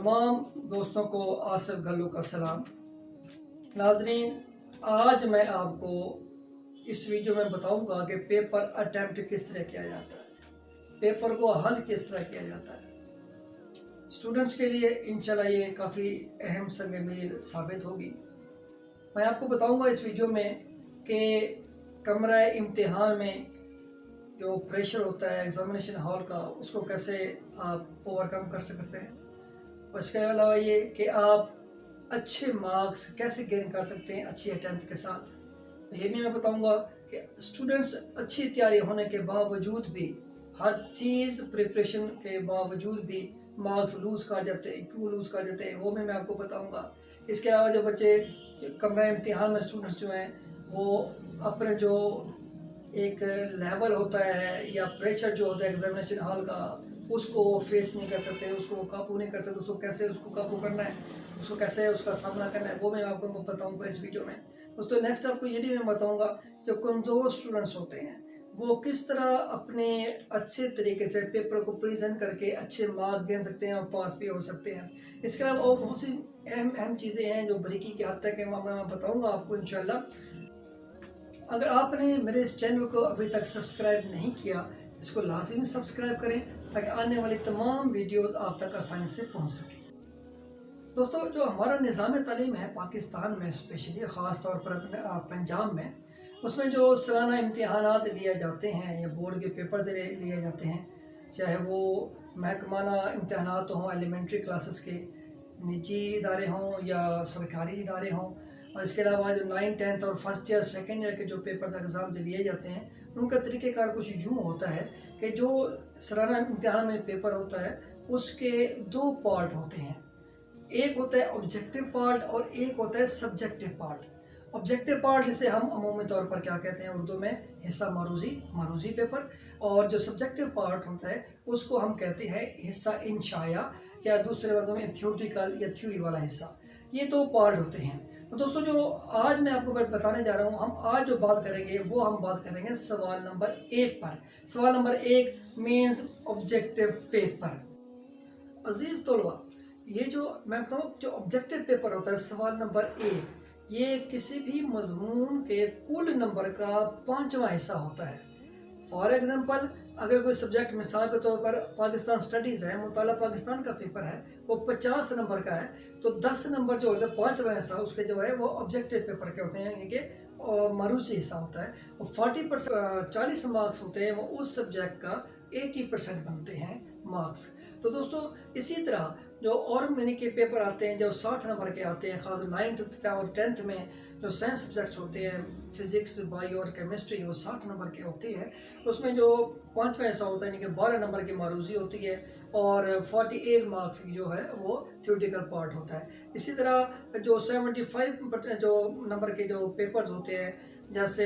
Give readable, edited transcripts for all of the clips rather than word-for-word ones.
तमाम दोस्तों को आसिफ गल्लू का सलाम। नाजरीन, आज मैं आपको इस वीडियो में बताऊंगा कि पेपर अटेम्प्ट किस तरह किया जाता है, पेपर को हल किस तरह किया जाता है। स्टूडेंट्स के लिए इंशाल्लाह ये काफ़ी अहम संग मील साबित होगी। मैं आपको बताऊंगा इस वीडियो में कि कमरा इम्तिहान में जो प्रेशर होता है एग्जामिनेशन हॉल का, उसको कैसे आप ओवरकम कर सकते हैं। और इसके अलावा ये कि आप अच्छे मार्क्स कैसे गेन कर सकते हैं अच्छी अटैम्प्ट के साथ। ये भी मैं बताऊंगा कि स्टूडेंट्स अच्छी तैयारी होने के बावजूद भी, हर चीज़ प्रिपरेशन के बावजूद भी मार्क्स लूज़ कर जाते हैं। क्यों लूज़ कर जाते हैं वो भी मैं आपको बताऊंगा। इसके अलावा जो बच्चे कमरा इम्तिहान में स्टूडेंट्स जो हैं वो अपने जो एक लेवल होता है या प्रेशर जो होता है एग्जामिनेशन हॉल का, उसको फेस नहीं कर सकते, उसको काबू नहीं कर सकते, उसको कैसे उसको काबू करना है, उसको कैसे उसका सामना करना है, वो मैं आपको बताऊंगा इस वीडियो में। दोस्तों नेक्स्ट आपको ये भी मैं बताऊंगा जो कमज़ोर स्टूडेंट्स होते हैं वो किस तरह अपने अच्छे तरीके से पेपर को प्रेजेंट करके अच्छे मार्क्स गेन सकते हैं और पास भी हो सकते हैं। इसके अलावा और बहुत सी अहम चीज़ें हैं जो बारीकी की हद तक है, मैं बताऊँगा आपको इंशाल्लाह। अगर आपने मेरे इस चैनल को अभी तक सब्सक्राइब नहीं किया, इसको लाजिमी सब्सक्राइब करें ताकि आने वाली तमाम वीडियोस आप तक आसानी से पहुंच सकें। दोस्तों, जो हमारा निज़ाम तालीम है पाकिस्तान में, स्पेशली ख़ास तौर पर पंजाब में, उसमें जो सालाना इम्तिहानात लिए जाते हैं या बोर्ड के पेपर लिए जाते हैं, चाहे वो महकमाना इम्तिहानात हों, एलिमेंट्री क्लासेस के, निजी इदारे हों या सरकारी इदारे हों, और इसके अलावा जो 9, 10th और फर्स्ट ईयर सेकेंड ईयर के जो पेपर एग्ज़ाम से लिए जाते हैं, उनका तरीक़ेकार कुछ यूँ होता है कि जो सालाना इम्तिहान में पेपर होता है उसके दो पार्ट होते हैं। एक होता है ऑब्जेक्टिव पार्ट और एक होता है सब्जेक्टिव पार्ट। ऑब्जेक्टिव पार्ट जिसे हम अमूमी तौर पर क्या कहते हैं उर्दू में, हिस्सा मारूजी पेपर, और जो सब्जेक्टिव पार्ट होता है उसको हम कहते हैं हिस्सा इंशाया, या दूसरे लफ्ज़ों में थ्योरेटिकल या थ्योरी वाला हिस्सा। ये दो पार्ट होते हैं। तो दोस्तों, जो आज मैं आपको बताने जा रहा हूँ, हम आज जो बात करेंगे वो हम बात करेंगे सवाल नंबर 1 पर। सवाल नंबर 1 मीन्स ऑब्जेक्टिव पेपर। अजीज़ तलबा, ये जो मैं बताऊँ जो ऑब्जेक्टिव पेपर होता है सवाल नंबर 1, ये किसी भी मजमून के कुल नंबर का 5वां हिस्सा होता है। फॉर एग्जांपल, अगर कोई सब्जेक्ट मिसाल के तौर पर पाकिस्तान स्टडीज़ है, मुताला पाकिस्तान का पेपर है, वो 50 नंबर का है, तो 10 नंबर जो होता है 5वां हिस्सा उसके जो है वो ऑब्जेक्टिव पेपर के होते हैं, यानी कि मारूसी हिस्सा होता है। और 40% 40 मार्क्स होते हैं, वो उस सब्जेक्ट का 80% बनते हैं मार्क्स। तो दोस्तों, इसी तरह जो और महीने के पेपर आते हैं जो 60 नंबर के आते हैं, खास 9th और 10th में जो साइंस सब्जेक्ट्स होते हैं, फिज़िक्स, बायो और केमिस्ट्री, वो 60 नंबर के होते हैं। उसमें जो 5वां हिस्सा होता है यानी कि 12 नंबर की मारूजी होती है और 48 मार्क्स की जो है वो थ्योरेटिकल पार्ट होता है। इसी तरह जो 75% जो नंबर के जो पेपर्स होते हैं, जैसे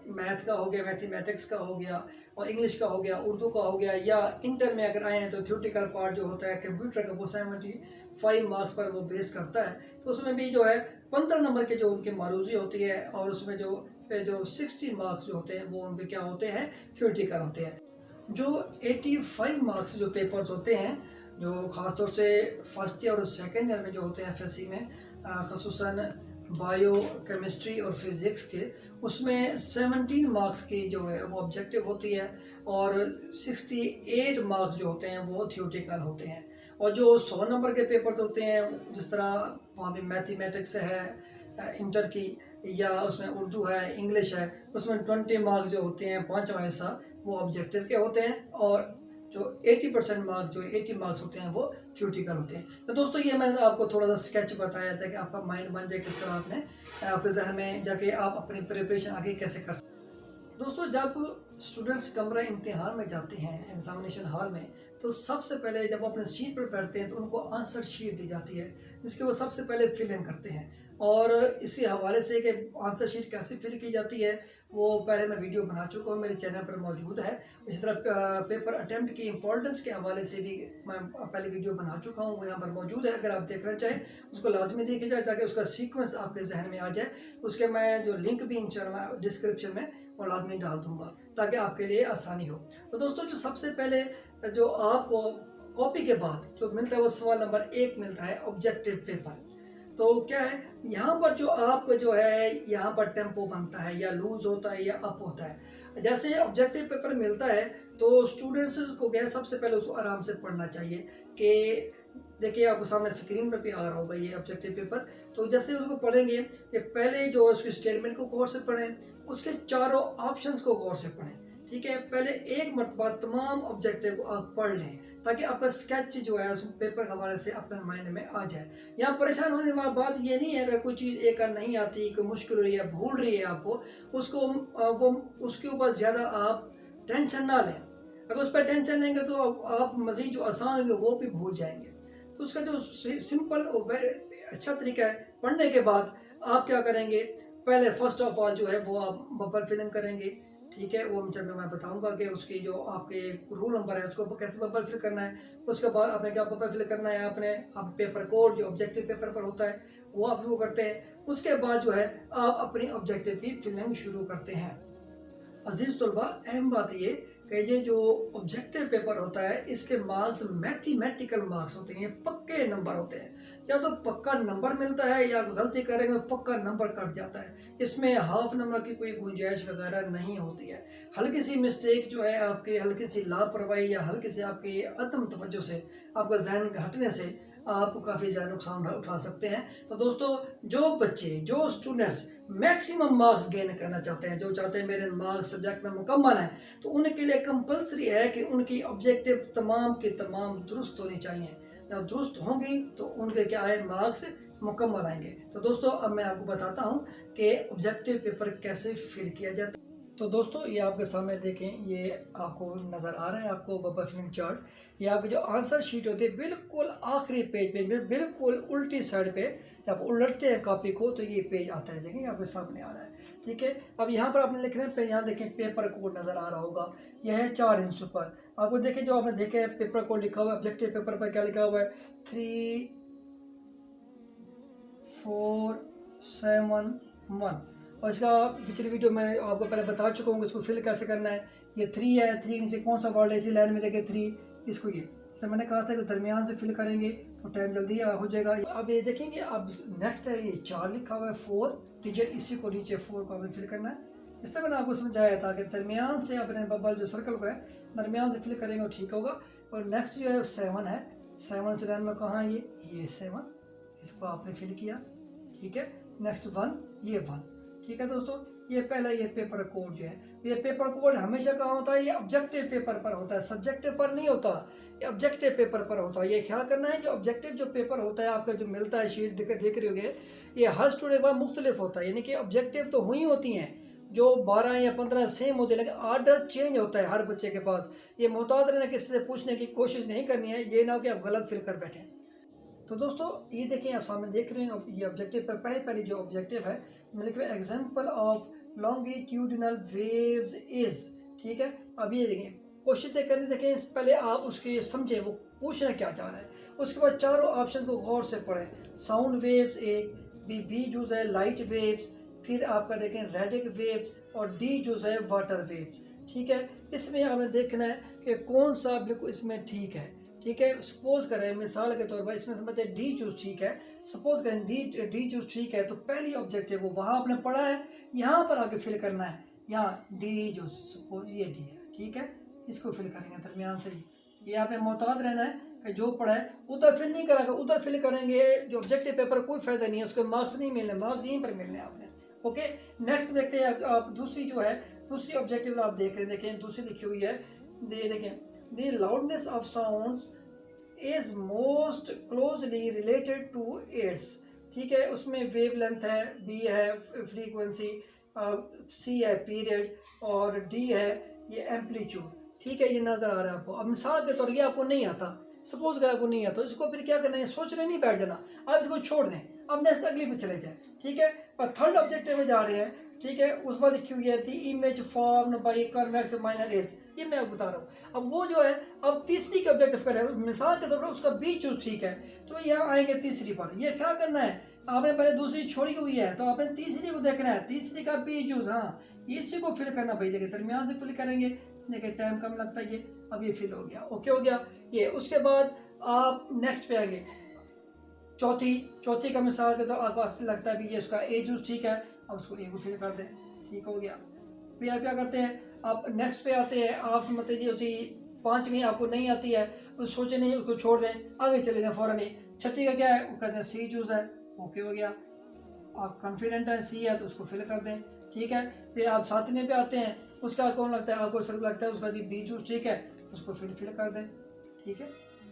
मैथ का हो गया, मैथमेटिक्स का हो गया, और इंग्लिश का हो गया, उर्दू का हो गया, या इंटर में अगर आए हैं तो थ्योरेटिकल पार्ट जो होता है कंप्यूटर का, वो 75 मार्क्स पर वो बेस्ड करता है। तो उसमें भी जो है 15 नंबर के जो उनकी मारूजी होती है, और उसमें जो 60 मार्क्स जो होते हैं वो उनके क्या होते हैं, थ्योरेटिकल होते हैं। जो 85 मार्क्स जो पेपर्स होते हैं, जो ख़ासतौर से फर्स्ट ईयर और सेकेंड ईयर में जो होते हैं एफएससी में, ख़ुसूसन बायो, केमिस्ट्री और फिज़िक्स के, उसमें 17 मार्क्स की जो है वो ऑब्जेक्टिव होती है, और 68 मार्क्स जो होते हैं वो थ्योरेटिकल होते हैं। और जो 100 नंबर के पेपर्स होते हैं, जिस तरह वहाँ पे मैथमेटिक्स है इंटर की, या उसमें उर्दू है, इंग्लिश है, उसमें 20 मार्क्स जो होते हैं 5वां हिस्सा वो ऑब्जेक्टिव के होते हैं, और जो 80% मार्क्स जो 80 मार्क्स होते हैं वो थ्योरेटिकल होते हैं। तो दोस्तों, ये मैंने आपको थोड़ा सा स्केच बताया था कि आपका माइंड बन जाए किस तरह आपने आपके जहन में जाके आप अपनी प्रिपरेशन आगे कैसे कर सकते हैं। दोस्तों, जब स्टूडेंट्स कमरा इम्तिहान में जाते हैं एग्जामिनेशन हॉल में, तो सबसे पहले जब वो अपने सीट पर बैठते हैं तो उनको आंसर शीट दी जाती है, जिसके वो सबसे पहले फिल इन करते हैं। और इसी हवाले से कि आंसर शीट कैसे फिल की जाती है वो पहले मैं वीडियो बना चुका हूँ, मेरे चैनल पर मौजूद है। इसी तरह पेपर अटेम्प्ट की इम्पोर्टेंस के हवाले से भी मैं पहले वीडियो बना चुका हूँ, वो यहाँ पर मौजूद है। अगर आप देखना चाहें उसको लाजमी देखिए जाए ताकि उसका सीक्वेंस आपके जहन में आ जाए। उसके मैं जो लिंक भी इंशाल्लाह डिस्क्रिप्शन में वो लाजमी डाल दूँगा ताकि आपके लिए आसानी हो। तो दोस्तों, जो सबसे पहले जो आपको कॉपी के बाद जो मिलता है वो सवाल नंबर 1 मिलता है ऑब्जेक्टिव पेपर। तो क्या है यहाँ पर जो आपका जो है यहाँ पर टेम्पो बनता है या लूज होता है या अप होता है। जैसे ऑब्जेक्टिव पेपर मिलता है तो स्टूडेंट्स को क्या है सबसे पहले उसको आराम से पढ़ना चाहिए कि देखिए आपको सामने स्क्रीन पर भी आ रहा होगा ये ऑब्जेक्टिव पेपर। तो जैसे उसको पढ़ेंगे ये पहले जो उसके स्टेटमेंट को गौर से पढ़ें, उसके चारों ऑप्शंस को गौर से पढ़ें। ठीक है, पहले एक मरतबा तमाम ऑब्जेक्टिव को आप पढ़ लें ताकि आपका स्केच जो है उस पेपर के हवाले से अपने माइंड में आ जाए। यहाँ परेशान होने वाली बात ये नहीं है अगर कोई चीज़ एक नहीं आती, कोई मुश्किल हो रही है, भूल रही है आपको, उसको वो उसके ऊपर ज़्यादा आप टेंशन ना लें। अगर उस पर टेंशन लेंगे तो आप मज़ीद जो आसान होंगे वो भी भूल जाएंगे। तो उसका जो सिंपल और अच्छा तरीका है, पढ़ने के बाद आप क्या करेंगे, पहले फर्स्ट ऑफ ऑल जो है वो आप बबल फिलिंग करेंगे। ठीक है, वो मैं बताऊंगा कि उसकी जो आपके रूल नंबर है उसको कैसे बबल फिल करना है। उसके बाद आपने क्या बबल फिल करना है, आपने आप पेपर कोड जो ऑब्जेक्टिव पेपर पर होता है वो आप शुरू करते हैं। उसके बाद जो है आप अपनी ऑब्जेक्टिव की फिलिंग शुरू करते हैं। अजीज़ तलबा, अहम बात ये कि ये जो ऑब्जेक्टिव पेपर होता है इसके मार्क्स मैथमेटिकल मार्क्स होते हैं, ये पक्के नंबर होते हैं। या तो पक्का नंबर मिलता है या गलती करेंगे तो पक्का नंबर कट जाता है। इसमें हाफ नंबर की कोई गुंजाइश वगैरह नहीं होती है। हल्की सी मिस्टेक जो है आपकी, हल्की सी लापरवाही या हल्की सी आपकी अदम तवज्जो से, आपका जहन घटने से आप काफ़ी ज़्यादा नुकसान उठा सकते हैं। तो दोस्तों, जो बच्चे जो स्टूडेंट्स मैक्सिमम मार्क्स गेन करना चाहते हैं, जो चाहते हैं मेरे मार्क्स सब्जेक्ट में मुकम्मल हैं, तो उनके लिए कंपलसरी है कि उनकी ऑब्जेक्टिव तमाम के तमाम दुरुस्त होनी चाहिए। जब दुरुस्त होंगी तो उनके क्या है मार्क्स मुकम्मल आएंगे। तो दोस्तों, अब मैं आपको बताता हूँ कि ऑब्जेक्टिव पेपर कैसे फिल किया जाता है। तो दोस्तों, ये आपके सामने देखें, ये आपको नज़र आ रहा है आपको बबल फिलिंग चार्ट। ये आपकी जो आंसर शीट होती है बिल्कुल आखिरी पेज पे, बिल्कुल उल्टी साइड पे जब उलटते हैं कॉपी को तो ये पेज आता है। देखें आपके सामने आ रहा है। ठीक है, अब यहाँ पर आपने लिखना है, यहाँ देखें पेपर कोड नज़र आ रहा होगा, यह है 4 इंच पर। आपको देखें जो आपने देखे पेपर कोड लिखा हुआ है, ऑब्जेक्टिव पेपर पर क्या लिखा हुआ है, 3 4 7 1। और इसका पिछली वीडियो मैं आपको पहले बता चुका हूँ इसको फिल कैसे करना है। ये 3 है, 3 के नीचे कौन सा वर्ड है, इसी लाइन में देखें 3, इसको ये जैसे मैंने कहा था कि दरमियान से फिल करेंगे तो टाइम जल्दी हो जाएगा। अब ये देखेंगे, अब नेक्स्ट है ये 4 लिखा हुआ है, 4 डिजिट, इसी को नीचे 4 को आपने फिल करना है। इस तरह मैंने आपको समझाया था कि दरमियान से अपने बबल जो सर्कल का है दरमियान से फिल करेंगे और ठीक होगा। और नेक्स्ट जो है 7 है, 7 से लाइन में कहाँ है ये 7, इसको आपने फिल किया। ठीक है, नेक्स्ट 1, ये 1। ठीक है दोस्तों, ये पहला ये पेपर कोड जो है, ये पेपर कोड हमेशा कहाँ होता है, ये ऑब्जेक्टिव पेपर पर होता है, सब्जेक्टिव पर नहीं होता, ये ऑब्जेक्टिव पेपर पर होता है। ये ख्याल करना है, जो ऑब्जेक्टिव जो पेपर होता है आपका जो मिलता है शीट देख रहे होंगे, ये हर स्टूडेंट का मुख्तलिफ होता है। यानी कि ऑब्जेक्टिव तो हुई होती हैं जो 12 या 15 सेम होते हैं, लेकिन आर्डर चेंज होता है हर बच्चे के पास। ये मोहतात रहना, किसी से पूछने की कोशिश नहीं करनी है, ये ना हो कि आप गलत फिल कर बैठें। तो दोस्तों, ये देखें आप सामने देख रहे हैं, ये ऑब्जेक्टिव पर पहली जो ऑब्जेक्टिव है मतलब example of longitudinal waves is. ठीक है, अब ये देखें क्वेश्चन करने देखें, पहले आप उसके समझें वो पूछना क्या चाह रहा है। उसके बाद चारों ऑप्शन को गौर से पढ़ें। साउंड वेव्स एक, बी जो है लाइट वेव्स, फिर आपका देखें रेडिक वेव्स, और डी जो है वाटर वेव्स। ठीक है, इसमें आपने देखना है कि कौन सा बिल्कुल इसमें ठीक है। ठीक है, सपोज करें मिसाल के तौर पर इसमें समझते हैं डी चूज ठीक है, सपोज करें डी चूज ठीक है, तो पहली ऑब्जेक्टिव को वहाँ आपने पढ़ा है, यहाँ पर आगे फिल करना है, यहाँ डी जो सपोज ये डी है। ठीक है, इसको फिल करेंगे दरमियान से ही। ये आपने मोहतात रहना है कि जो पढ़ा है उधर फिल नहीं करेगा, उधर फिल करेंगे जो ऑब्जेक्टिव पेपर कोई फायदा नहीं है, उसके मार्क्स नहीं मिलने, मार्क्स यहीं पर मिलने आपने। ओके, नेक्स्ट देखते हैं आप दूसरी जो है, दूसरी ऑब्जेक्टिव आप देख रहे हैं, देखें दूसरी लिखी हुई है, देखें the loudness of sounds is most closely related to its. ठीक है, उसमें वेव लेंथ है, बी है फ्रीक्वेंसी, सी है पीरियड, और डी है ये एम्पलीट्यूड। ठीक है, ये नज़र आ रहा है आपको। अब मिसाल के तौर ये आपको नहीं आता, सपोज अगर आपको नहीं आता, इसको फिर क्या करना है, सोचने नहीं बैठ जाना, आप इसको छोड़ दें, अब नेक्स्ट अगली पे चले जाए। ठीक है, और थर्ड ऑब्जेक्टिव में जा रहे हैं। ठीक है, उस पर लिखी हुई है the image formed by convex mirror is, ये मैं आपको बता रहा हूँ। अब वो जो है, अब तीसरी के ऑब्जेक्टिव का है, मिसाल के तौर पर उसका बी चूज ठीक है, तो यहाँ आएंगे तीसरी पर। ये क्या करना है, आपने पहले दूसरी छोड़ी हुई है तो आपने तीसरी को देखना है, तीसरी का बी चूज, हाँ इसी को फिल करना भाई। देखिए दरमियान से फिल करेंगे, देखिए टाइम कम लगता है, ये अब ये फिल हो गया, ओके हो गया ये। उसके बाद आप नेक्स्ट पे आएंगे, चौथी का मिसाल के तो आपको लगता है भी ये उसका ए जूस ठीक है, अब उसको ए को फिल कर दें, ठीक हो गया। फिर आप क्या करते हैं, आप नेक्स्ट पे आते हैं, आप समझते जी उसी 5वीं आपको नहीं आती है, उस सोचे नहीं, उसको छोड़ दें, आगे चले जाएं फ़ौरन ही। 6ठी का क्या है, वो कहते हैं सी जूस है, ओके हो गया। आप कॉन्फिडेंट हैं सी है तो उसको फिल कर दें, ठीक है। फिर आप 7वीं पे आते हैं, उसका कौन लगता है, आपको लगता है उसका जी बी जूस ठीक है, उसको फिल कर दें, ठीक है।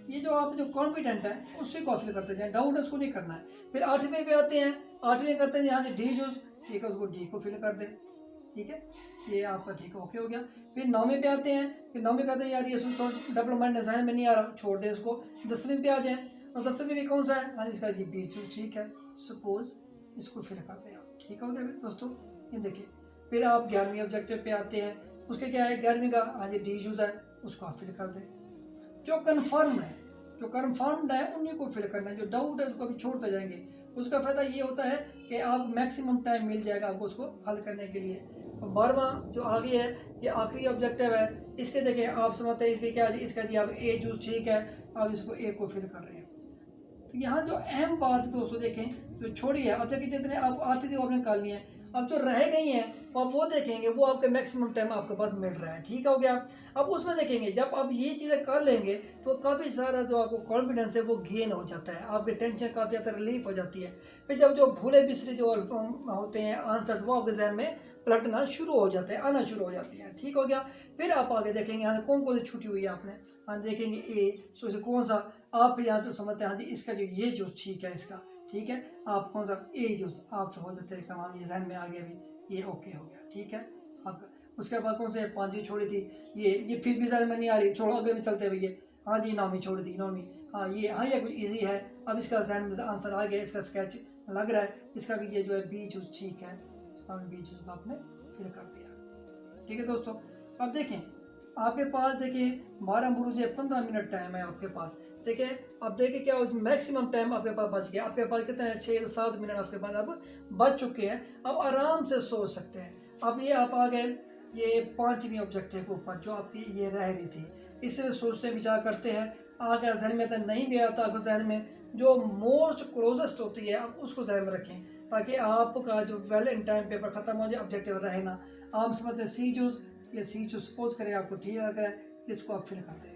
ये जो आप जो कॉन्फिडेंट है उसी को फिल करते जाएं, डाउट उसको नहीं करना है। फिर 8वीं पे आते हैं, 8वीं करते हैं यहाँ से डी जूस, ठीक है, उसको डी को फिल कर दें, ठीक है, ये आपका ठीक है, ओके हो गया। फिर 9वीं पे आते हैं, फिर 9वीं कहते हैं यार ये थोड़ा डेवलपमेंट डिज़ाइन में नहीं आ रहा, छोड़ दें इसको। 10वीं पे आ जाएँ, और 10वीं में कौन सा है, हाँ इसका जी बी जूस ठीक है, सपोज इसको फिल करते हैं आप, ठीक हो गया दोस्तों, ये देखिए। फिर आप 11वीं ऑब्जेक्टिव पे आते हैं, उसके क्या है 11वीं का, हाँ जी डी जूस है, उसको आप फिल कर दें। जो कन्फर्म है, जो कन्फर्म्ड है उन्हीं को फिल करना है, जो डाउट है उसको अभी छोड़ते जाएंगे। उसका फ़ायदा ये होता है कि आप मैक्सिमम टाइम मिल जाएगा आपको उसको हल करने के लिए। और 12वां जो आगे है, ये आखिरी ऑब्जेक्टिव है, इसके देखिए आप समझते हैं इसके क्या, इसका जी आप ए जूस ठीक है, आप इसको ए को फिल कर रहे हैं। तो यहाँ जो अहम बात दोस्तों देखें, जो छोड़ी है, अब तक जितने आप आती थी वो आपने निकालनी है, अब जो रह गई हैं आप वो देखेंगे, वो आपके मैक्सिमम टाइम आपके पास मिल रहा है, ठीक हो गया। अब उसमें देखेंगे जब आप ये चीज़ें कर लेंगे तो काफ़ी सारा जो आपको कॉन्फिडेंस है वो गेन हो जाता है, आपकी टेंशन काफ़ी ज़्यादा रिलीफ हो जाती है। फिर जब जो भूले बिसरे जो होते हैं आंसर्स वो आपके जहन में पलटना शुरू हो जाते हैं, आना शुरू हो जाते हैं, ठीक हो गया। फिर आप आगे देखेंगे हाँ कौन कौन सी छुट्टी हुई है आपने, हाँ देखेंगे ए, सो इसे कौन सा आप फिर यहाँ से समझते हैं हाँ जी इसका जो ये जो ठीक है इसका, ठीक है, आप कौन सा ए जो आप हो जाते हैं तमाम, ये जहन में आ गया भी, ये ओके हो गया, ठीक है आपका। उसके बाद कौन से 5वीं छोड़ी थी, ये फिर भी जहन में नहीं आ रही, छोड़ो आगे में चलते हुए, हाँ जी 9वीं छोड़ दी, 9वीं, हाँ ये कुछ ईजी है, अब इसका जहन में आंसर आ गया, इसका स्केच लग रहा है, इसका भी ये जो है बी जूस ठीक है, बी जूस को आपने फिल कर दिया, ठीक है दोस्तों। अब देखें आपके पास देखिए 12 बुरुज 15 मिनट टाइम है आपके पास, देखिए अब देखिए क्या मैक्सिमम टाइम आपके पास बच गया, आपके पास कितने 6 से 7 मिनट आपके पास अब बच चुके हैं, अब आराम से सोच सकते हैं। अब ये आप आ गए ये 5वीं ऑब्जेक्टिव के ऊपर जो आपकी ये रह रही थी, इससे सोचते विचार करते हैं, अगर जहन में तो नहीं भी आता आपको जहन में जो मोस्ट क्लोजेस्ट होती है आप उसको जहन में रखें, ताकि आपका जो वेल इन टाइम पेपर ख़त्म हो जाए, ऑब्जेक्टिव रहे ना। आप समझते हैं सी जूस, ये सी जूस सपोज करें आपको ठीक लग रहा है, इसको आप फिल कर दें,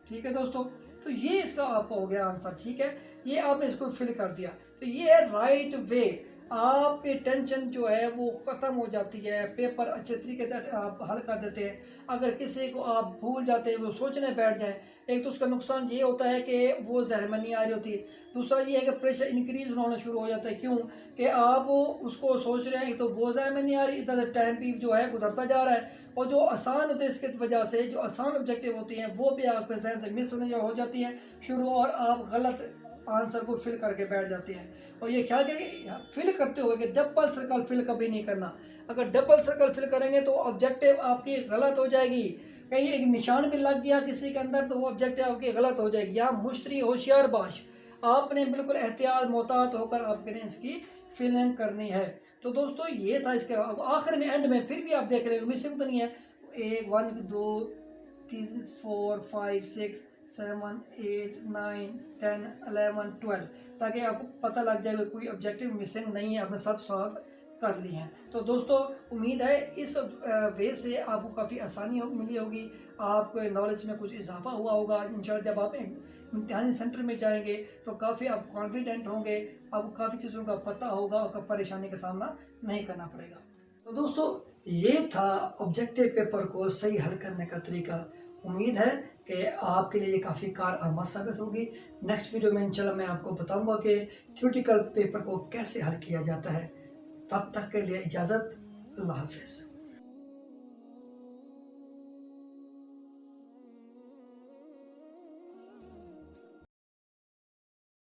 ठीक है दोस्तों। तो ये इसका आपका हो गया आंसर, ठीक है, ये आपने इसको फिल कर दिया, तो ये है राइट वे, आपकी टेंशन जो है वो ख़त्म हो जाती है, पेपर अच्छे तरीके से आप हल कर देते हैं। अगर किसी को आप भूल जाते हैं, वो सोचने बैठ जाएं, एक तो उसका नुकसान ये होता है कि वो जहन में नहीं आ रही होती, दूसरा ये है कि प्रेशर इंक्रीज होना शुरू हो जाता है, क्यों कि आप उसको सोच रहे हैं, तो वो जहन में नहीं आ रही, इधर टाइम भी जो है गुजरता जा रहा है, और जो आसान होते हैं इसकी वजह से जो आसान ऑब्जेक्टिव होती हैं वो भी आपके जहन से मिस होने हो जाती हैं शुरू, और आप गलत आंसर को फिल करके बैठ जाते हैं। और ये ख्याल करेंगे फिल करते हुए कि डबल सर्कल फिल कभी नहीं करना, अगर डबल सर्कल फिल करेंगे तो ऑब्जेक्टिव आपकी गलत हो जाएगी, कहीं एक निशान भी लग गया किसी के अंदर तो वो ऑब्जेक्टिव आपकी गलत हो जाएगी। यहाँ मुश्तरी होशियार बाश, आपने बिल्कुल एहतियात मोहतात होकर आपने इसकी फिलिंग करनी है। तो दोस्तों ये था, इसके आखिर में एंड में फिर भी आप देख रहे हो मिसिंग तो नहीं है, 1 2 3 4 5 6 7 8 9 10 11 12, ताकि आपको पता लग जाए कोई ऑब्जेक्टिव मिसिंग नहीं है, आपने सब सॉल्व कर लिए हैं। तो दोस्तों उम्मीद है इस वे से आपको काफ़ी आसानी मिली होगी, आपको नॉलेज में कुछ इजाफा हुआ होगा। इंशाल्लाह जब आप इम्तिहानी सेंटर में जाएंगे तो काफ़ी आप कॉन्फिडेंट होंगे, आपको काफ़ी चीज़ों का पता होगा और परेशानी का सामना नहीं करना पड़ेगा। तो दोस्तों ये था ऑब्जेक्टिव पेपर को सही हल करने का तरीका। उम्मीद है कि आपके लिए ये काफ़ी कारआमद साबित होगी। नेक्स्ट वीडियो में इंशाल्लाह मैं आपको बताऊंगा कि थ्योरेटिकल पेपर को कैसे हल किया जाता है। तब तक के लिए इजाज़त, अल्लाह हाफिज़।